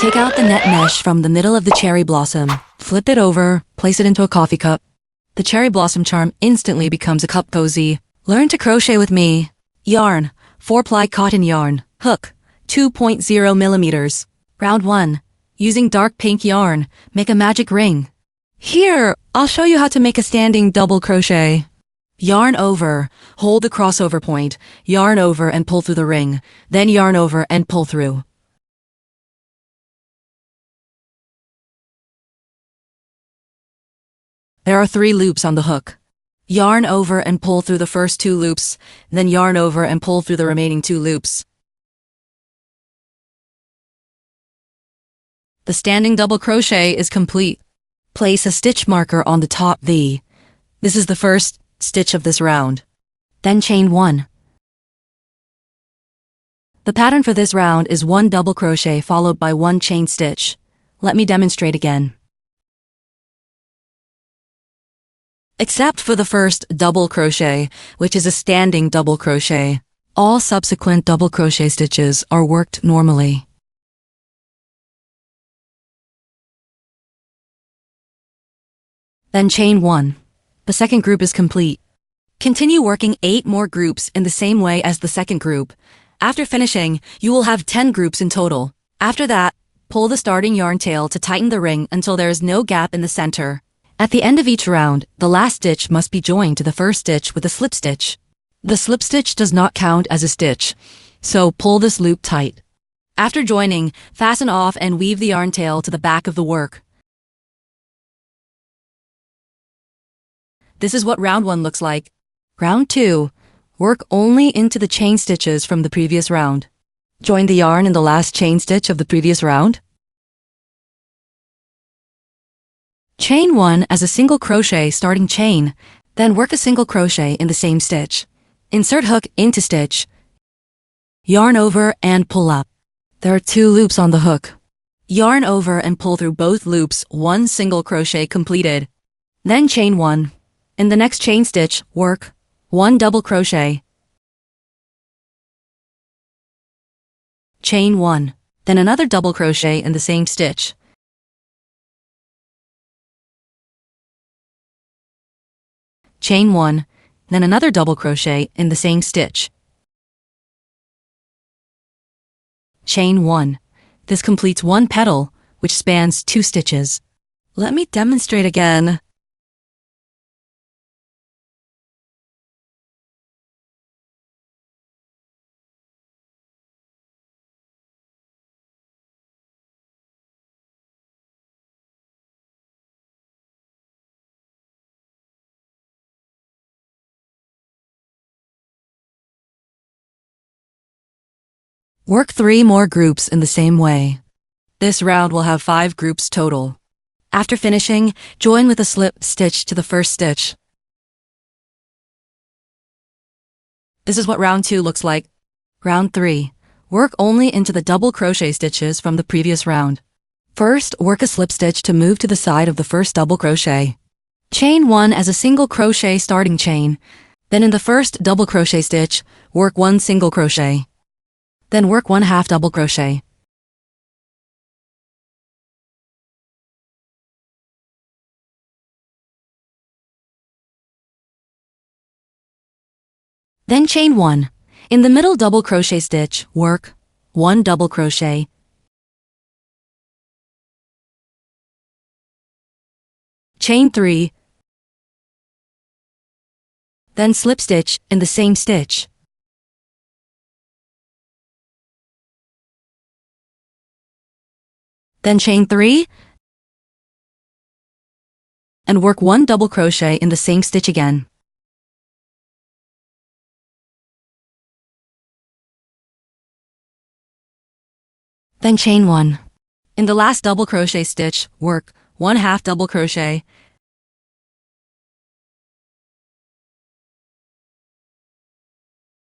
Take out the net mesh from the middle of the cherry blossom, flip it over, place it into a coffee cup. The cherry blossom charm instantly becomes a cup cozy. Learn to crochet with me. Yarn, 4-ply cotton yarn. Hook, 2.0 millimeters. Round 1. Using dark pink yarn, make a magic ring. Here, I'll show you how to make a standing double crochet. Yarn over, hold the crossover point, yarn over and pull through the ring, then yarn over and pull through. There are 3 loops on the hook. Yarn over and pull through the first 2 loops, then yarn over and pull through the remaining 2 loops. The standing double crochet is complete. Place a stitch marker on the top V. This is the first stitch of this round. Then chain 1. The pattern for this round is 1 double crochet followed by 1 chain stitch. Let me demonstrate again. Except for the first double crochet, which is a standing double crochet, all subsequent double crochet stitches are worked normally. Then chain 1. The second group is complete. Continue working 8 more groups in the same way as the second group. After finishing, you will have 10 groups in total. After that, pull the starting yarn tail to tighten the ring until there is no gap in the center. At the end of each round, the last stitch must be joined to the first stitch with a slip stitch. The slip stitch does not count as a stitch, so pull this loop tight. After joining, fasten off and weave the yarn tail to the back of the work. This is what round 1 looks like. Round 2. Work only into the chain stitches from the previous round. Join the yarn in the last chain stitch of the previous round. Chain 1 as a single crochet starting chain, then work a single crochet in the same stitch. Insert hook into stitch. Yarn over and pull up. There are 2 loops on the hook. Yarn over and pull through both loops, 1 single crochet completed. Then chain 1. In the next chain stitch, work 1 double crochet. Chain 1. Then another double crochet in the same stitch. Chain 1, then another double crochet in the same stitch. Chain 1. This completes 1 petal, which spans 2 stitches. Let me demonstrate again. Work 3 more groups in the same way. This round will have 5 groups total. After finishing, join with a slip stitch to the first stitch. This is what round 2 looks like. Round 3. Work only into the double crochet stitches from the previous round. First, work a slip stitch to move to the side of the first double crochet. Chain 1 as a single crochet starting chain. Then in the first double crochet stitch, work 1 single crochet. Then work 1 half double crochet. Then chain 1. In the middle double crochet stitch, work 1 double crochet. Chain 3. Then slip stitch in the same stitch. Then chain 3 and work 1 double crochet in the same stitch again. Then chain 1. In the last double crochet stitch, work 1 half double crochet.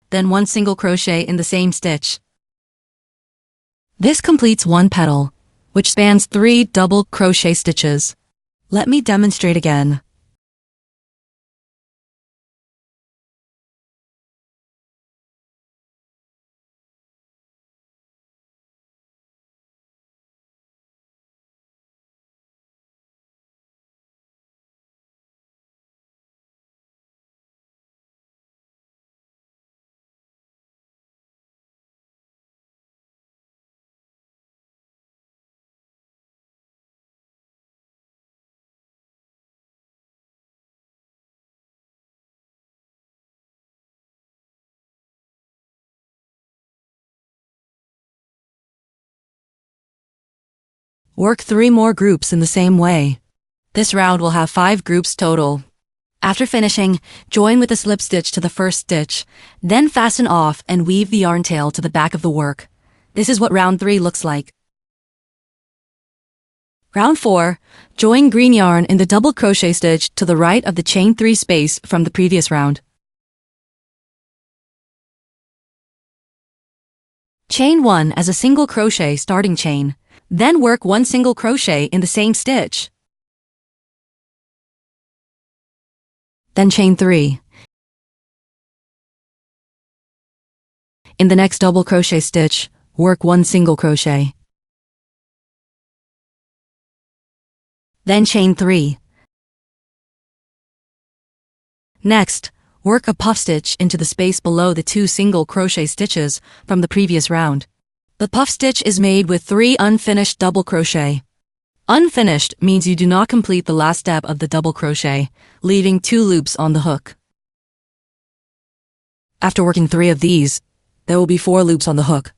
Then 1 single crochet in the same stitch. This completes 1 petal, which spans 3 double crochet stitches. Let me demonstrate again. Work 3 more groups in the same way. This round will have 5 groups total. After finishing, join with a slip stitch to the first stitch, then fasten off and weave the yarn tail to the back of the work. This is what round 3 looks like. Round 4, join green yarn in the double crochet stitch to the right of the chain 3 space from the previous round. Chain 1 as a single crochet starting chain, then work 1 single crochet in the same stitch. Then chain 3. In the next double crochet stitch, work 1 single crochet. Then chain 3. Next, work a puff stitch into the space below the 2 single crochet stitches from the previous round. The puff stitch is made with 3 unfinished double crochet. Unfinished means you do not complete the last step of the double crochet, leaving 2 loops on the hook. After working 3 of these, there will be 4 loops on the hook.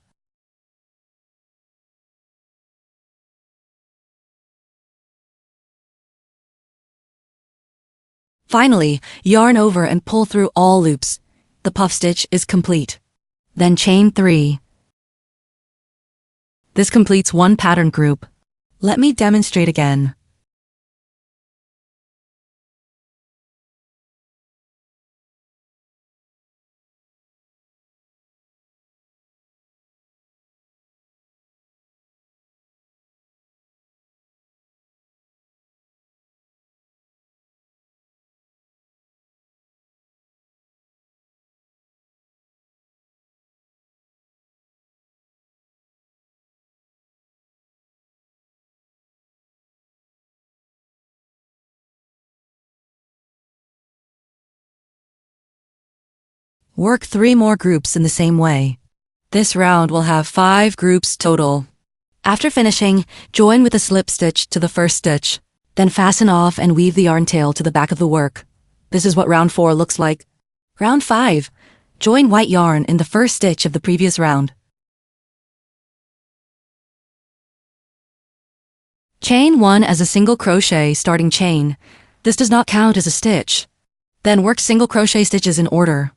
Finally, yarn over and pull through all loops. The puff stitch is complete. Then chain 3. This completes 1 pattern group. Let me demonstrate again. Work 3 more groups in the same way. This round will have 5 groups total. After finishing, join with a slip stitch to the first stitch, then fasten off and weave the yarn tail to the back of the work. This is what round 4 looks like. Round 5. Join white yarn in the first stitch of the previous round. Chain 1 as a single crochet starting chain. This does not count as a stitch. Then work single crochet stitches in order.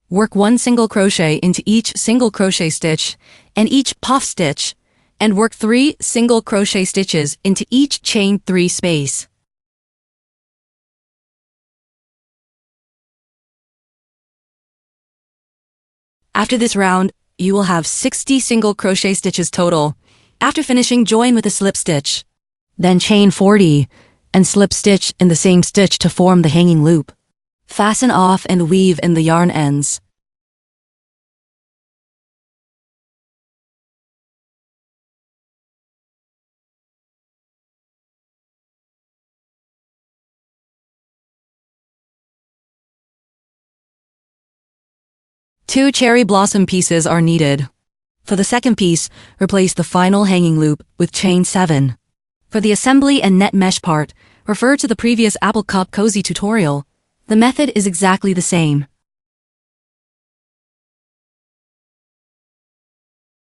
Work 1 single crochet into each single crochet stitch and each puff stitch, and work 3 single crochet stitches into each chain 3 space. After this round, you will have 60 single crochet stitches total. After finishing, join with a slip stitch. Then chain 40 and slip stitch in the same stitch to form the hanging loop. Fasten off and weave in the yarn ends. Two cherry blossom pieces are needed. For the second piece, replace the final hanging loop with chain 7. For the assembly and net mesh part, refer to the previous apple cup cozy tutorial. The method is exactly the same.